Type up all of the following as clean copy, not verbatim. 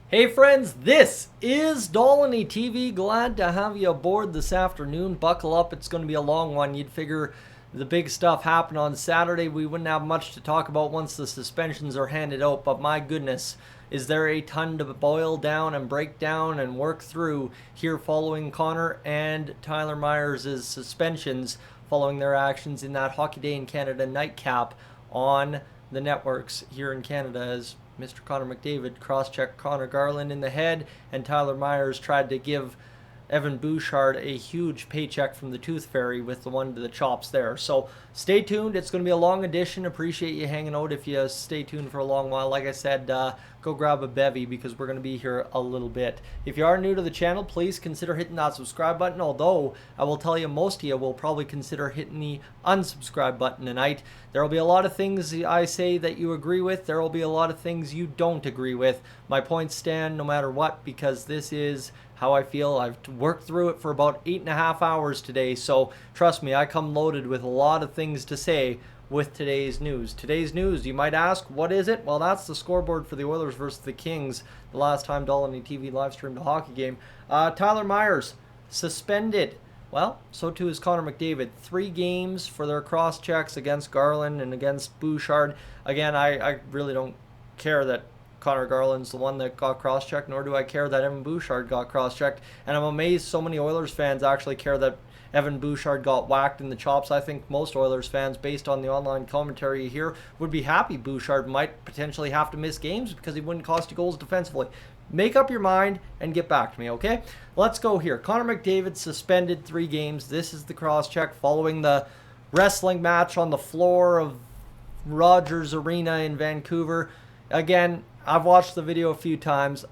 Hey friends, this is Dolynny TV. Glad to have you aboard this afternoon. Buckle up, it's going to be a long one. You'd figure the big stuff happened on Saturday. We wouldn't have much to talk about once the suspensions are handed out, but my goodness, is there a ton to boil down and break down and work through here following Connor and Tyler Myers' suspensions following their actions in that Hockey Day in Canada nightcap on the networks here in Canada as Mr. Connor McDavid cross-checked Connor Garland in the head, and Tyler Myers tried to give Evan Bouchard a huge paycheck from the Tooth Fairy with the one to the chops there. So stay tuned. It's going to be a long edition. Appreciate you hanging out if you stay tuned for a long while. Like I said, go grab a bevy because we're going to be here a little bit. If you are new to the channel, please consider hitting that subscribe button, although I will tell you most of you will probably consider hitting the unsubscribe button tonight. There will be a lot of things I say that you agree with. There will be a lot of things you don't agree with. My points stand no matter what because this is how I feel. I've worked through it for about 8.5 hours today, so trust me, I come loaded with a lot of things to say with today's news. Today's news, you might ask, what is it? Well, that's the scoreboard for the Oilers versus the Kings, the last time Dolynny TV live streamed a hockey game. Tyler Myers, suspended. Well, so too is Connor McDavid. 3 games for their cross-checks against Garland and against Bouchard. Again, I really don't care that Connor Garland's the one that got cross-checked, nor do I care that Evan Bouchard got cross-checked. And I'm amazed so many Oilers fans actually care that Evan Bouchard got whacked in the chops. I think most Oilers fans, based on the online commentary here, would be happy Bouchard might potentially have to miss games because he wouldn't cost you goals defensively. Make up your mind and get back to me, okay? Let's go here. Connor McDavid suspended 3 games. This is the cross-check following the wrestling match on the floor of Rogers Arena in Vancouver. Again, I've watched the video a few times.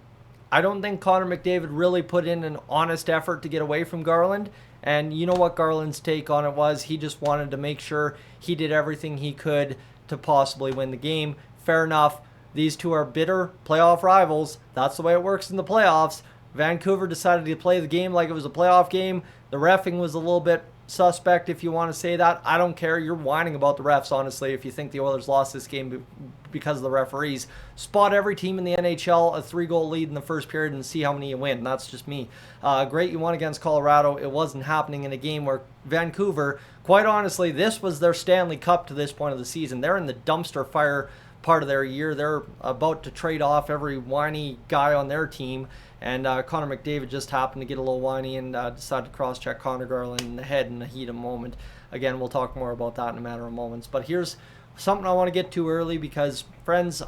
I don't think Connor McDavid really put in an honest effort to get away from Garland. And you know what Garland's take on it was? He just wanted to make sure he did everything he could to possibly win the game. Fair enough. These two are bitter playoff rivals. That's the way it works in the playoffs. Vancouver decided to play the game like it was a playoff game. The reffing was a little bit suspect, if you want to say that. I don't care. You're whining about the refs, honestly, if you think the Oilers lost this game because of the referees. Spot every team in the NHL a 3-goal lead in the first period and see how many you win. That's just me. Great you won against Colorado. It wasn't happening in a game where Vancouver, quite honestly, this was their Stanley Cup to this point of the season. They're in the dumpster fire part of their year. They're about to trade off every whiny guy on their team, and Connor McDavid just happened to get a little whiny and decided to cross-check Connor Garland in the head in the heat of the moment. Again, we'll talk more about that in a matter of moments, but here's something I want to get to early because, friends,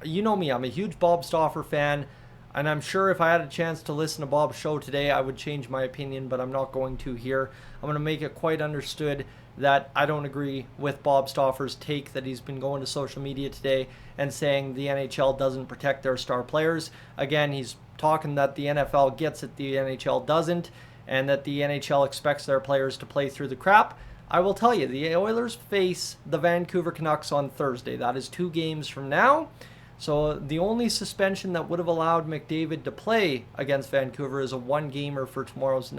you know me, I'm a huge Bob Stauffer fan, and I'm sure if I had a chance to listen to Bob's show today, I would change my opinion, but I'm not going to here. I'm going to make it quite understood that I don't agree with Bob Stauffer's take that he's been going to social media today and saying the NHL doesn't protect their star players. Again, he's talking that the NFL gets it, the NHL doesn't, and that the NHL expects their players to play through the crap. I will tell you, the Oilers face the Vancouver Canucks on Thursday. That is 2 games from now. So the only suspension that would have allowed McDavid to play against Vancouver is a 1-gamer for tomorrow's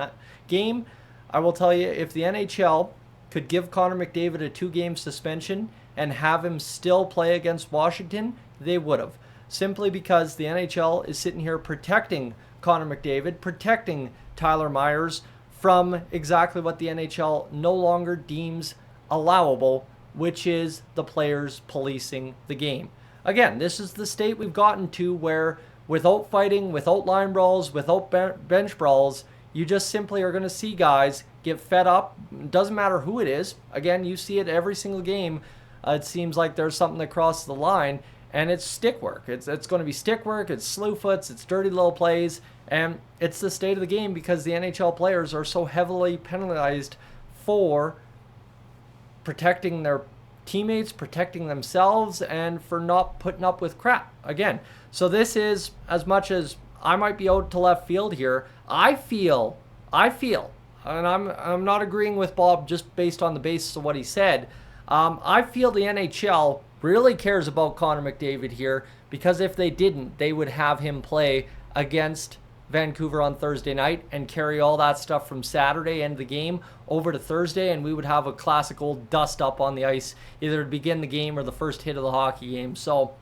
game. I will tell you, if the NHL could give Connor McDavid a 2-game suspension and have him still play against Washington, they would have. Simply because the NHL is sitting here protecting Connor McDavid, protecting Tyler Myers from exactly what the NHL no longer deems allowable, which is the players policing the game. Again, this is the state we've gotten to where without fighting, without line brawls, without bench brawls, you just simply are going to see guys get fed up. It doesn't matter who it is. Again, you see it every single game. It seems like there's something that crosses the line, and it's stick work. It's going to be stick work. It's slew foots. It's dirty little plays, and it's the state of the game because the NHL players are so heavily penalized for protecting their teammates, protecting themselves, and for not putting up with crap. Again, so this is, as much as I might be out to left field here, I feel, and I'm not agreeing with Bob just based on the basis of what he said. I feel the NHL really cares about Connor McDavid here because if they didn't, they would have him play against Vancouver on Thursday night and carry all that stuff from Saturday end of the game over to Thursday, and we would have a classic old dust up on the ice either to begin the game or the first hit of the hockey game. So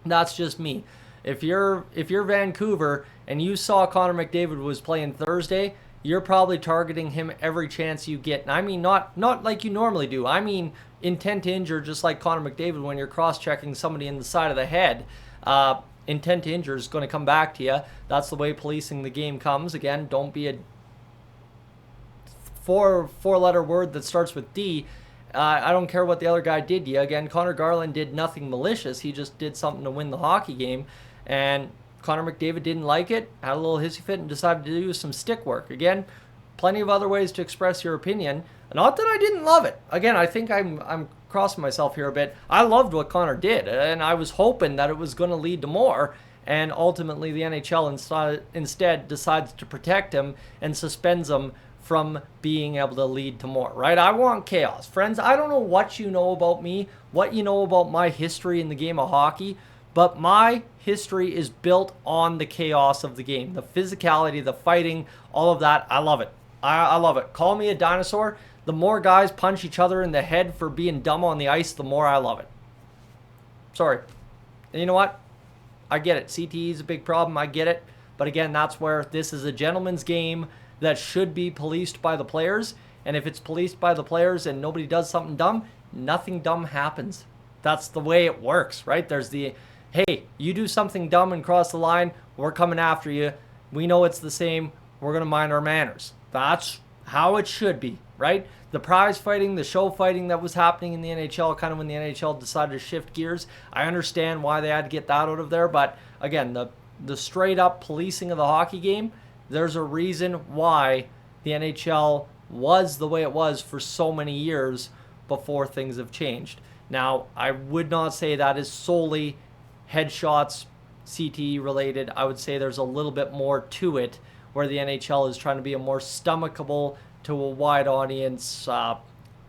that's just me. If you're Vancouver and you saw Connor McDavid was playing Thursday, you're probably targeting him every chance you get. And I mean, not like you normally do. I mean, intent to injure, just like Connor McDavid when you're cross-checking somebody in the side of the head. Intent to injure is going to come back to you. That's the way policing the game comes. Again, don't be a four-letter word that starts with D. I don't care what the other guy did to you. Again, Connor Garland did nothing malicious. He just did something to win the hockey game. And Connor McDavid didn't like it, had a little hissy fit, and decided to do some stick work. Again, plenty of other ways to express your opinion. Not that I didn't love it. Again, I think I'm crossing myself here a bit. I loved what Connor did, and I was hoping that it was going to lead to more. And ultimately, the NHL instead decides to protect him and suspends him from being able to lead to more, right? I want chaos. Friends, I don't know what you know about me, what you know about my history in the game of hockey, but my history is built on the chaos of the game, the physicality, the fighting, all of that. I love it. I love it. Call me a dinosaur. The more guys punch each other in the head for being dumb on the ice, the more I love it. Sorry. And you know what? I get it. CTE is a big problem. I get it. But again, that's where this is a gentleman's game that should be policed by the players. And if it's policed by the players and nobody does something dumb, nothing dumb happens. That's the way it works, right? There's the, hey, you do something dumb and cross the line, we're coming after you. We know it's the same. We're going to mind our manners. That's how it should be, right? The prize fighting, the show fighting that was happening in the NHL, kind of when the NHL decided to shift gears, I understand why they had to get that out of there. But again, the straight up policing of the hockey game, there's a reason why the NHL was the way it was for so many years before things have changed. Now, I would not say that is solely headshots, CTE related. I would say there's a little bit more to it, where the NHL is trying to be a more stomachable to a wide audience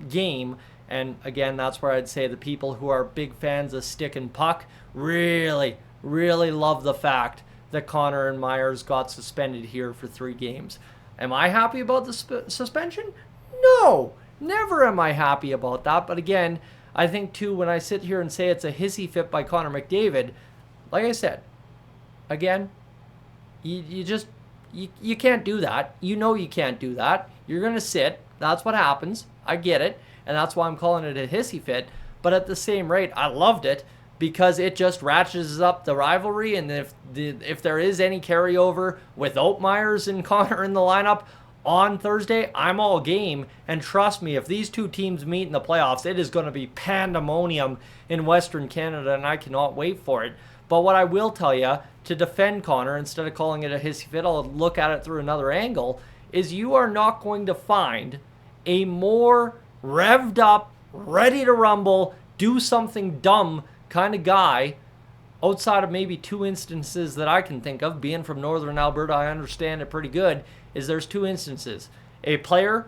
game. And again, that's where I'd say the people who are big fans of stick and puck really, really love the fact that Connor and Myers got suspended here for 3 games. Am I happy about the suspension? No, never am I happy about that. But again, I think too, when I sit here and say it's a hissy fit by Connor McDavid, like I said, again, you can't do that. You know you can't do that. You're going to sit. That's what happens. I get it. And that's why I'm calling it a hissy fit. But at the same rate, I loved it because it just ratchets up the rivalry. And if there is any carryover without Myers and Connor in the lineup on Thursday, I'm all game. And trust me, if these two teams meet in the playoffs, it is going to be pandemonium in Western Canada, and I cannot wait for it. But what I will tell you, to defend Connor, instead of calling it a hissy fit, I'll look at it through another angle, is you are not going to find a more revved up, ready to rumble, do something dumb kind of guy outside of maybe 2 instances that I can think of. Being from Northern Alberta, I understand it pretty good, is there's 2 instances. A player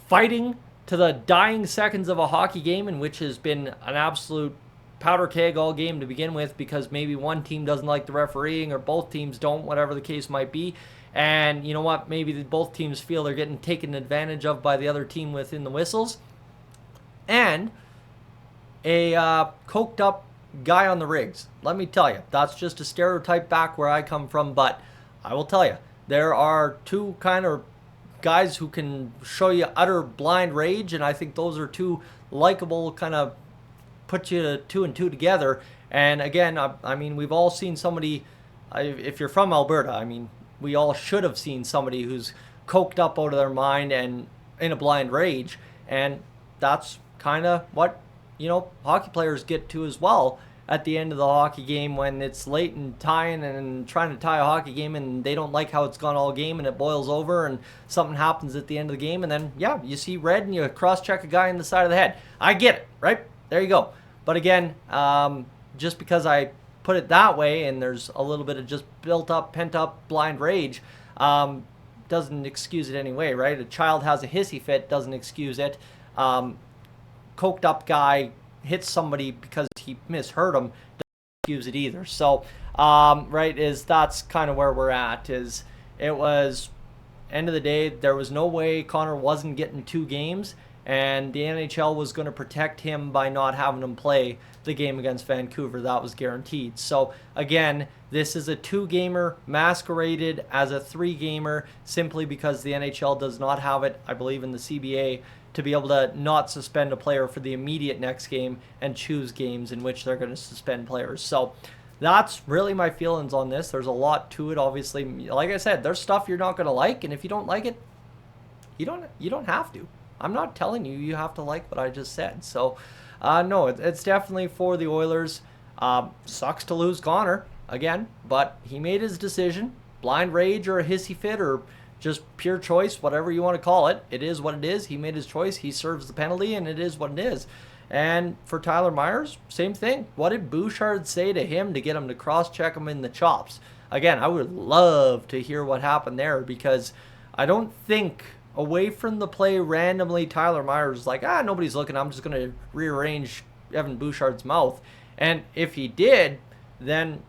fighting to the dying seconds of a hockey game, in which has been an absolute powder keg all game to begin with, because maybe one team doesn't like the refereeing or both teams don't, whatever the case might be. And you know what? Maybe both teams feel they're getting taken advantage of by the other team within the whistles. And a coked up guy on the rigs. Let me tell you, that's just a stereotype back where I come from, but I will tell you, there are 2 kind of guys who can show you utter blind rage, and I think those are 2 likable, kind of put you 2 and 2 together. And again, I mean, we've all seen somebody, if you're from Alberta, I mean, we all should have seen somebody who's coked up out of their mind and in a blind rage. And that's kind of what, you know, hockey players get to as well at the end of the hockey game, when it's late and tying and trying to tie a hockey game, and they don't like how it's gone all game, and it boils over and something happens at the end of the game, and then, yeah, you see red and you cross-check a guy in the side of the head. I get it, right? There you go. But again, just because I put it that way, and there's a little bit of just built-up, pent-up blind rage, doesn't excuse it anyway, right? A child has a hissy fit, doesn't excuse it. Coked up guy hits somebody because he misheard him, doesn't excuse it either. So, right, that's kind of where we're at. It was, end of the day, there was no way Connor wasn't getting 2 games, and the NHL was going to protect him by not having him play the game against Vancouver. That was guaranteed. So again, this is a 2-gamer masqueraded as a 3-gamer simply because the NHL does not have it, I believe, in the CBA to be able to not suspend a player for the immediate next game and choose games in which they're going to suspend players. So that's really my feelings on this. There's a lot to it, obviously. Like I said, there's stuff you're not going to like, and if you don't like it, you don't have to. I'm not telling you you have to like what I just said. So, no, it's definitely for the Oilers. Sucks to lose Connor again, but he made his decision. Blind rage or a hissy fit or just pure choice, whatever you want to call it. It is what it is. He made his choice. He serves the penalty, and it is what it is. And for Tyler Myers, same thing. What did Bouchard say to him to get him to cross-check him in the chops? Again, I would love to hear what happened there because I don't think, away from the play randomly, Tyler Myers was like, nobody's looking. I'm just going to rearrange Evan Bouchard's mouth. And if he did, then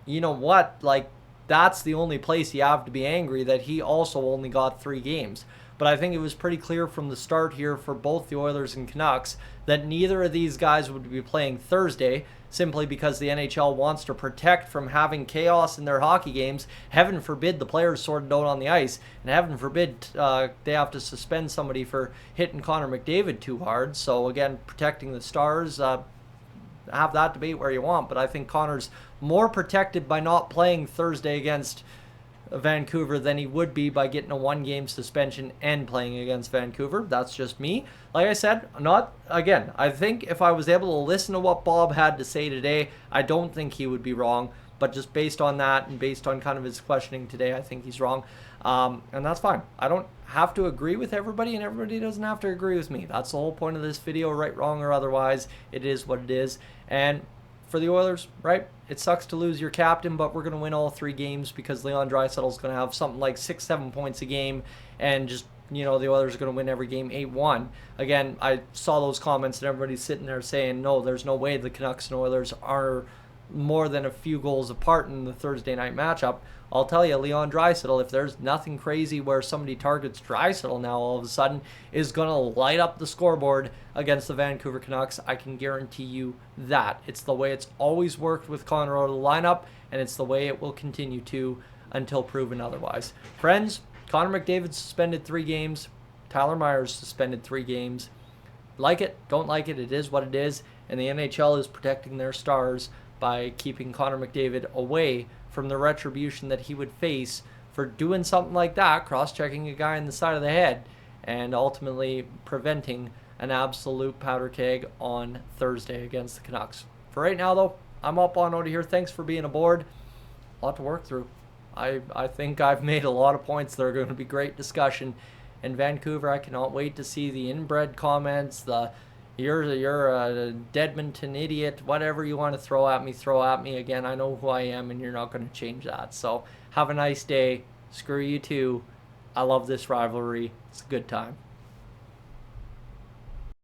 you know what? Like, that's the only place you have to be angry, that he also only got 3 games. But I think it was pretty clear from the start here for both the Oilers and Canucks that neither of these guys would be playing Thursday simply because the NHL wants to protect from having chaos in their hockey games. Heaven forbid the players sort it out on the ice, and heaven forbid they have to suspend somebody for hitting Connor McDavid too hard. So again, protecting the Stars, have that debate where you want, but I think Connor's more protected by not playing Thursday against Vancouver than he would be by getting a 1-game suspension and playing against Vancouver. That's just me. Like I said, I think if I was able to listen to what Bob had to say today, I don't think he would be wrong. But just based on that and based on kind of his questioning today, I think he's wrong. And that's fine. I don't have to agree with everybody, and everybody doesn't have to agree with me. That's the whole point of this video, right, wrong, or otherwise. It is what it is. And for the Oilers, right, it sucks to lose your captain, but we're going to win all 3 games because Leon Draisaitl's going to have something like 6-7 points a game, and just, the Oilers are going to win every game 8-1. Again, I saw those comments, and everybody's sitting there saying, no, there's no way the Canucks and Oilers are more than a few goals apart in the Thursday night matchup. I'll tell you, Leon Draisaitl, if there's nothing crazy where somebody targets Draisaitl now all of a sudden, is going to light up the scoreboard against the Vancouver Canucks. I can guarantee you that. It's the way it's always worked with Connor out of the lineup, and it's the way it will continue to until proven otherwise. Friends, Connor McDavid suspended 3 games. Tyler Myers suspended 3 games. Like it, don't like it, it is what it is, and the NHL is protecting their stars by keeping Connor McDavid away from the retribution that he would face for doing something like that, cross-checking a guy in the side of the head, and ultimately preventing an absolute powder keg on Thursday against the Canucks. For right now, though, I'm up on out of here. Thanks for being aboard. A lot to work through. I think I've made a lot of points that are going to be great discussion. In Vancouver, I cannot wait to see the inbred comments, you're a Edmonton idiot, whatever you want to throw at me. Again, I know who I am, and you're not going to change that. So have a nice day. Screw you too. I love this rivalry. It's a good time.